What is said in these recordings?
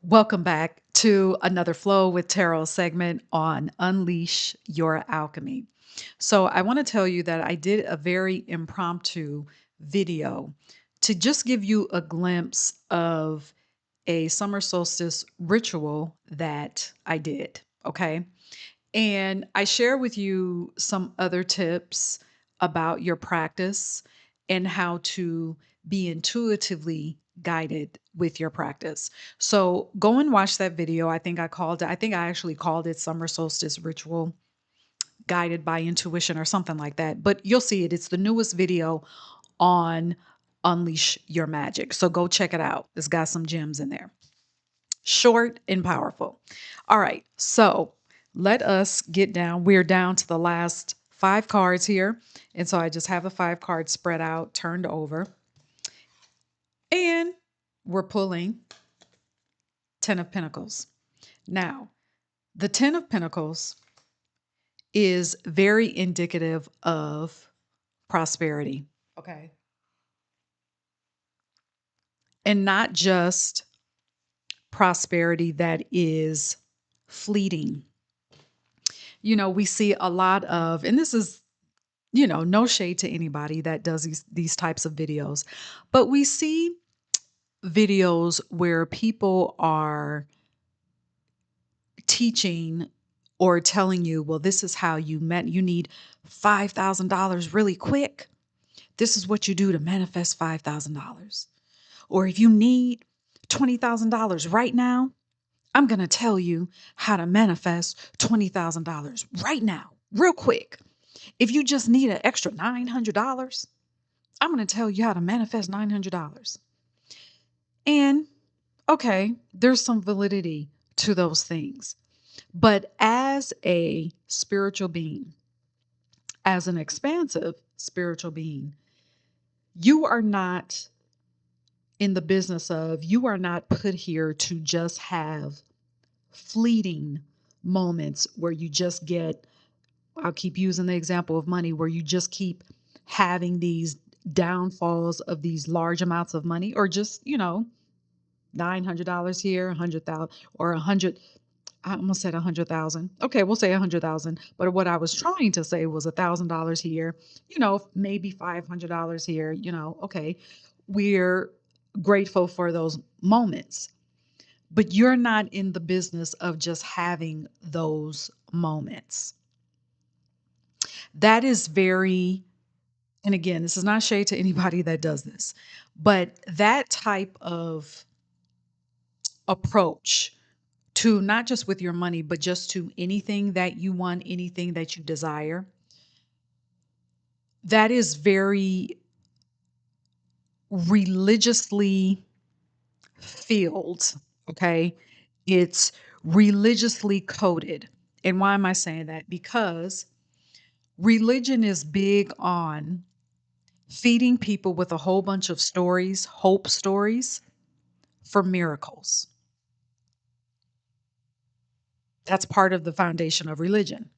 Welcome back to another Flow with Tarot segment on Unleash Your Alchemy. So, I want to tell you that I did a very impromptu video to just give you a glimpse of a summer solstice ritual that I did. Okay. And I share with you some other tips about your practice and how to be intuitively guided with your practice. So go and watch that video. I think I actually called it Summer Solstice Ritual Guided by Intuition or something like that. But you'll see it. It's the newest video on Unleash Your Magic. So go check it out. It's got some gems in there. Short and powerful. All right. So let us get down. We're down to the last five cards here. And so I just have the five cards spread out, turned over. And we're pulling 10 of Pentacles. Now, the 10 of Pentacles is very indicative of prosperity. Okay. And not just prosperity that is fleeting. We see a lot of, and this is no shade to anybody that does these types of videos, but we see videos where people are teaching or telling you, well, this is how you need $5,000 really quick. This is what you do to manifest $5,000. Or if you need $20,000 right now, I'm going to tell you how to manifest $20,000 right now, real quick. If you just need an extra $900, I'm going to tell you how to manifest $900. And okay, there's some validity to those things. But as a spiritual being, as an expansive spiritual being, you are not you are not put here to just have fleeting moments where you just get, I'll keep using the example of money, where you just keep having these downfalls of these large amounts of money, or just, $900 here, 100,000 or 100. I almost said 100,000. Okay, we'll say 100,000. But what I was trying to say was $1,000 here, maybe $500 here, okay. We're grateful for those moments, but you're not in the business of just having those moments. That is very, and again, this is not shade to anybody that does this, but that type of approach to not just with your money, but just to anything that you want, anything that you desire, that is very religiously filled. Okay. It's religiously coded. And why am I saying that? Because religion is big on feeding people with a whole bunch of stories, hope stories for miracles. That's part of the foundation of religion.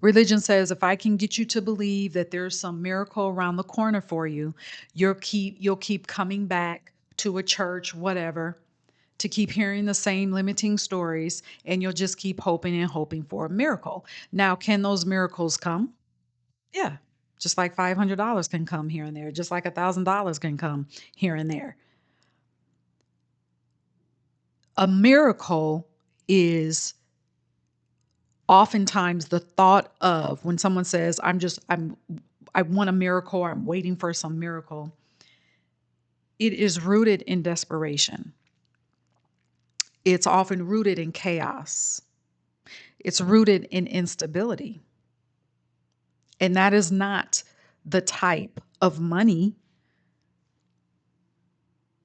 Religion says if I can get you to believe that there's some miracle around the corner for you, you'll keep coming back to a church, whatever, to keep hearing the same limiting stories, and you'll just keep hoping and hoping for a miracle. Now, can those miracles come? Yeah. Just like $500 can come here and there, just like $1,000 can come here and there. A miracle is oftentimes the thought of when someone says, I want a miracle, or I'm waiting for some miracle. It is rooted in desperation. It's often rooted in chaos. It's rooted in instability. And that is not the type of money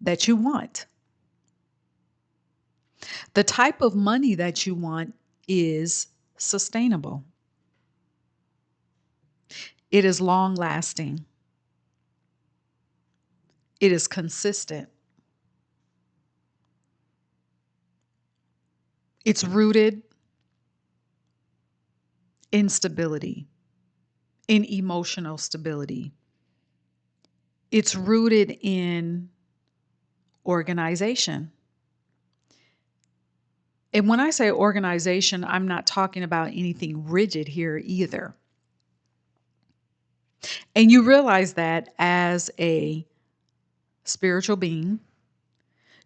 that you want. The type of money that you want is sustainable. It is long lasting. It is consistent. It's rooted in stability, in emotional stability. It's rooted in organization. And when I say organization, I'm not talking about anything rigid here either. And you realize that as a spiritual being,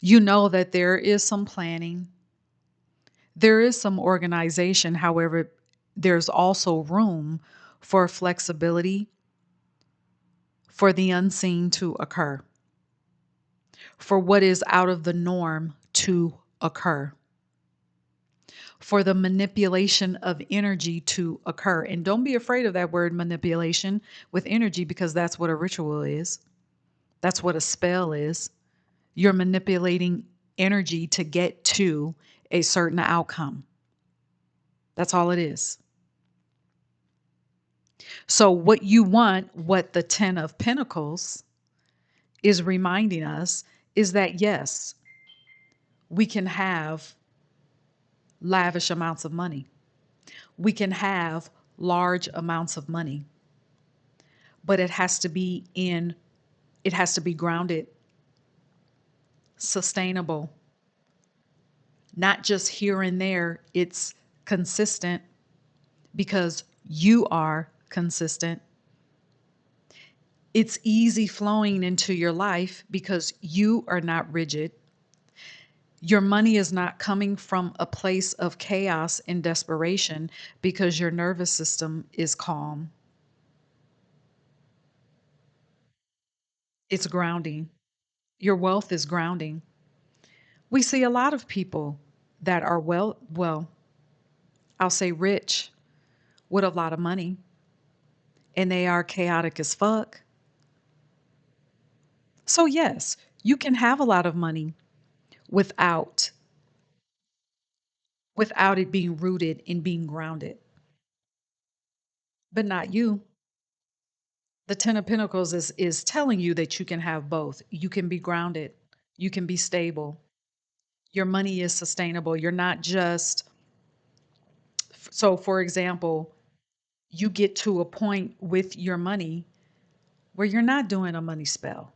you know that there is some planning, there is some organization. However, there's also room for flexibility, for the unseen to occur, for what is out of the norm to occur, for the manipulation of energy to occur. And don't be afraid of that word manipulation with energy, because that's what a ritual is. That's what a spell is. You're manipulating energy to get to a certain outcome. That's all it is. So, what you want, what the 10 of Pentacles is reminding us, is that yes, we can have lavish amounts of money. We can have large amounts of money, but it has to be grounded, sustainable, not just here and there. It's consistent because you are consistent. It's easy flowing into your life because you are not rigid. Your money is not coming from a place of chaos and desperation because your nervous system is calm. It's grounding. Your wealth is grounding. We see a lot of people that are well, I'll say rich with a lot of money, and they are chaotic as fuck. So yes, you can have a lot of money without without it being rooted in being grounded. But not you. The 10 of Pentacles is telling you that you can have both. You can be grounded. You can be stable. Your money is sustainable. You're not just so for example, you get to a point with your money where you're not doing a money spell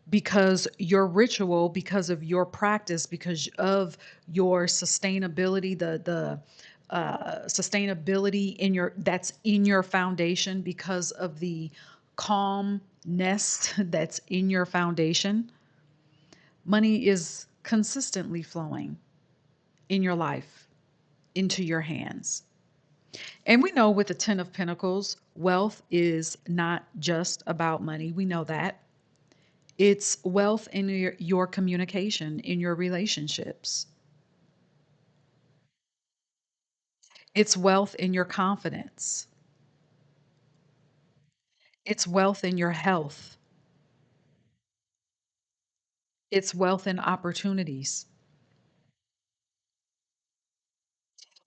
because your ritual, because of your practice, because of your sustainability, the sustainability in your that's in your foundation, because of the calmness that's in your foundation, money is consistently flowing in your life into your hands. And we know with the 10 of Pentacles, wealth is not just about money. We know that. It's wealth in your communication, in your relationships. It's wealth in your confidence. It's wealth in your health. It's wealth in opportunities.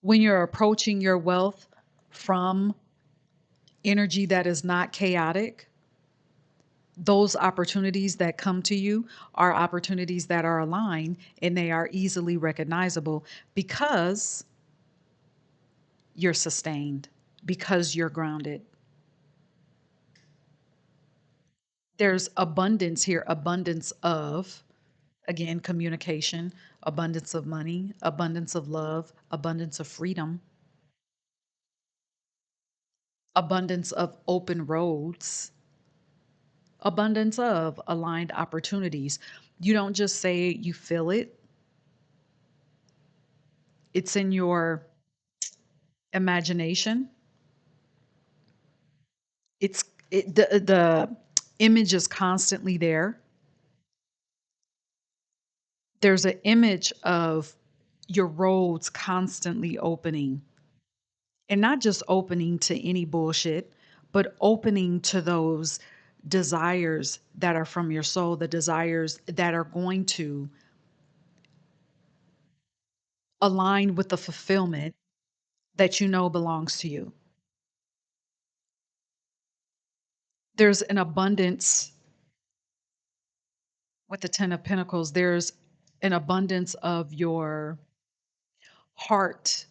When you're approaching your wealth from energy that is not chaotic, those opportunities that come to you are opportunities that are aligned and they are easily recognizable because you're sustained, because you're grounded. There's abundance here, abundance of, again, communication, abundance of money, abundance of love, abundance of freedom, abundance of open roads, abundance of aligned opportunities. You don't just say you feel it, it's in your imagination. The image is constantly there. There's an image of your roads constantly opening, and not just opening to any bullshit, but opening to those desires that are from your soul, the desires that are going to align with the fulfillment that you know belongs to you. There's an abundance with the 10 of Pentacles. There's an abundance of your heart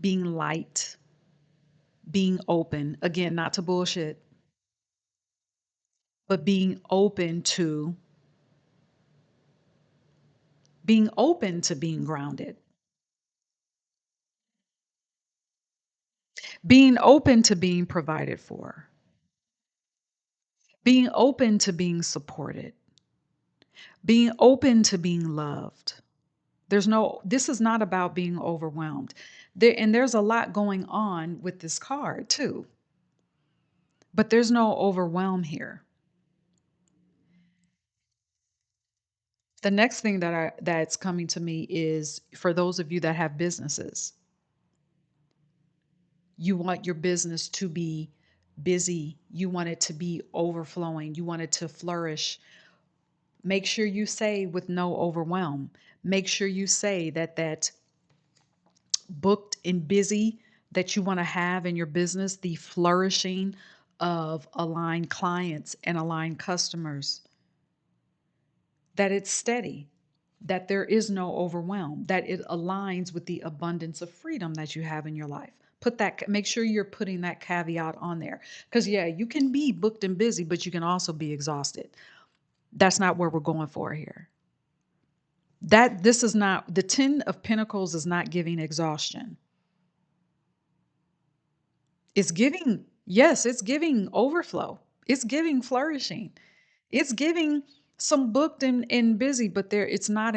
being light, being open. Again, not to bullshit, but being open to being open to being grounded, being open to being provided for, being open to being supported, being open to being loved. This is not about being overwhelmed. There's a lot going on with this card too, but there's no overwhelm here. The next thing that's coming to me is for those of you that have businesses, you want your business to be busy, you want it to be overflowing, you want it to flourish. Make sure you say with no overwhelm. Make sure you say that booked and busy that you want to have in your business, the flourishing of aligned clients and aligned customers, that it's steady, that there is no overwhelm, that it aligns with the abundance of freedom that you have in your life. Make sure you're putting that caveat on there. Because, yeah, you can be booked and busy, but you can also be exhausted. That's not where we're going for here. This is not, the 10 of Pentacles is not giving exhaustion. It's giving, yes, it's giving overflow. It's giving flourishing. It's giving some booked and busy, but it's not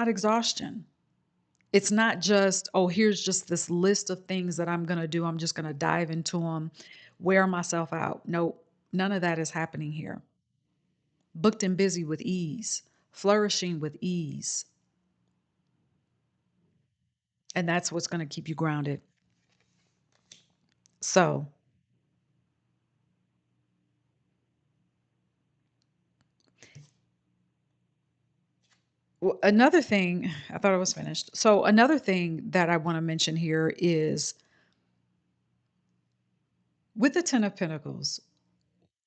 exhaustion. It's not just, oh, here's just this list of things that I'm going to do. I'm just going to dive into them, wear myself out. No, none of that is happening here. Booked and busy with ease, flourishing with ease. And that's what's going to keep you grounded. So, another thing, I thought I was finished. So, another thing that I want to mention here is with the 10 of Pentacles,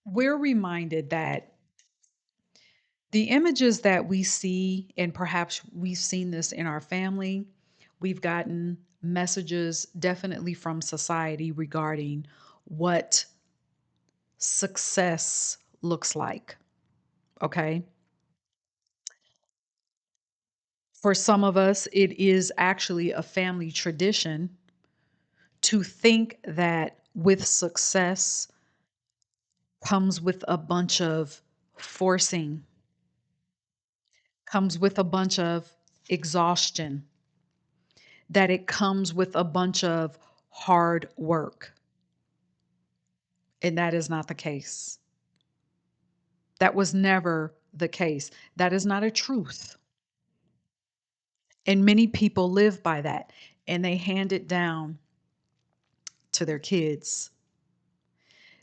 we're reminded that the images that we see, and perhaps we've seen this in our family, we've gotten messages definitely from society regarding what success looks like. Okay. For some of us, it is actually a family tradition to think that with success comes with a bunch of forcing, comes with a bunch of exhaustion, that it comes with a bunch of hard work. And that is not the case. That was never the case. That is not a truth. And many people live by that and they hand it down to their kids.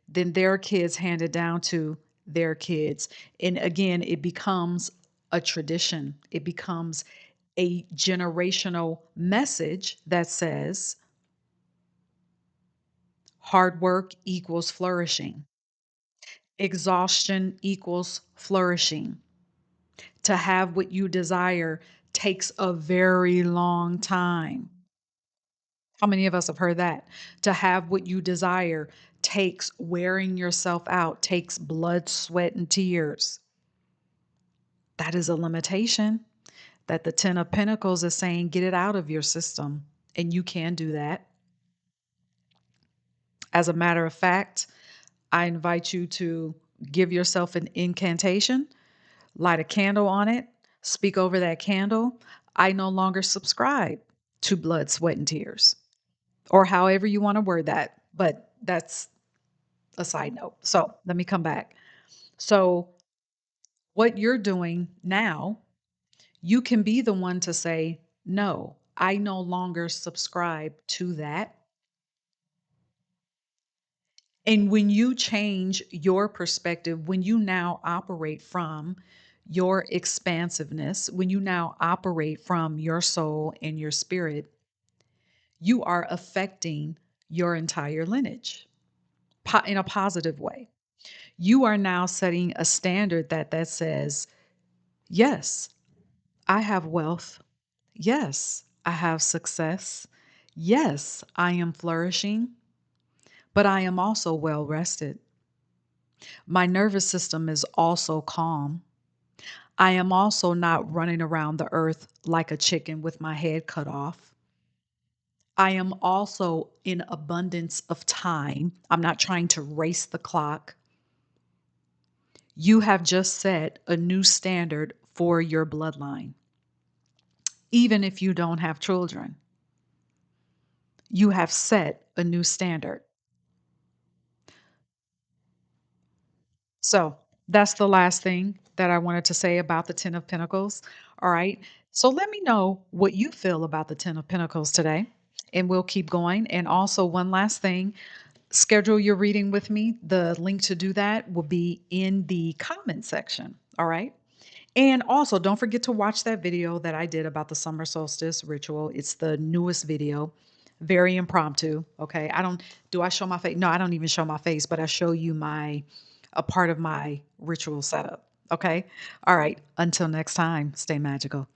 Then their kids hand it down to their kids. And again, it becomes a tradition. It becomes a generational message that says hard work equals flourishing. Exhaustion equals flourishing. To have what you desire takes a very long time. How many of us have heard that? To have what you desire takes wearing yourself out, takes blood, sweat, and tears. That is a limitation that the 10 of Pentacles is saying, get it out of your system. And you can do that. As a matter of fact, I invite you to give yourself an incantation, light a candle on it, speak over that candle. I no longer subscribe to blood, sweat, and tears, or however you want to word that. But that's a side note. So let me come back. So, what you're doing now, you can be the one to say, no, I no longer subscribe to that. And when you change your perspective, when you now operate from your expansiveness, when you now operate from your soul and your spirit, you are affecting your entire lineage in a positive way. You are now setting a standard that says, yes, I have wealth. Yes, I have success. Yes, I am flourishing, but I am also well rested. My nervous system is also calm. I am also not running around the earth like a chicken with my head cut off. I am also in abundance of time. I'm not trying to race the clock. You have just set a new standard for your bloodline. Even if you don't have children, you have set a new standard. So that's the last thing that I wanted to say about the 10 of Pentacles. All right. So let me know what you feel about the 10 of Pentacles today, and we'll keep going. And also, one last thing, schedule your reading with me. The link to do that will be in the comment section. All right. And also, don't forget to watch that video that I did about the summer solstice ritual. It's the newest video, very impromptu. Okay. Do I show my face? No, I don't even show my face, but I show you a part of my ritual setup. Okay. All right. Until next time, stay magical.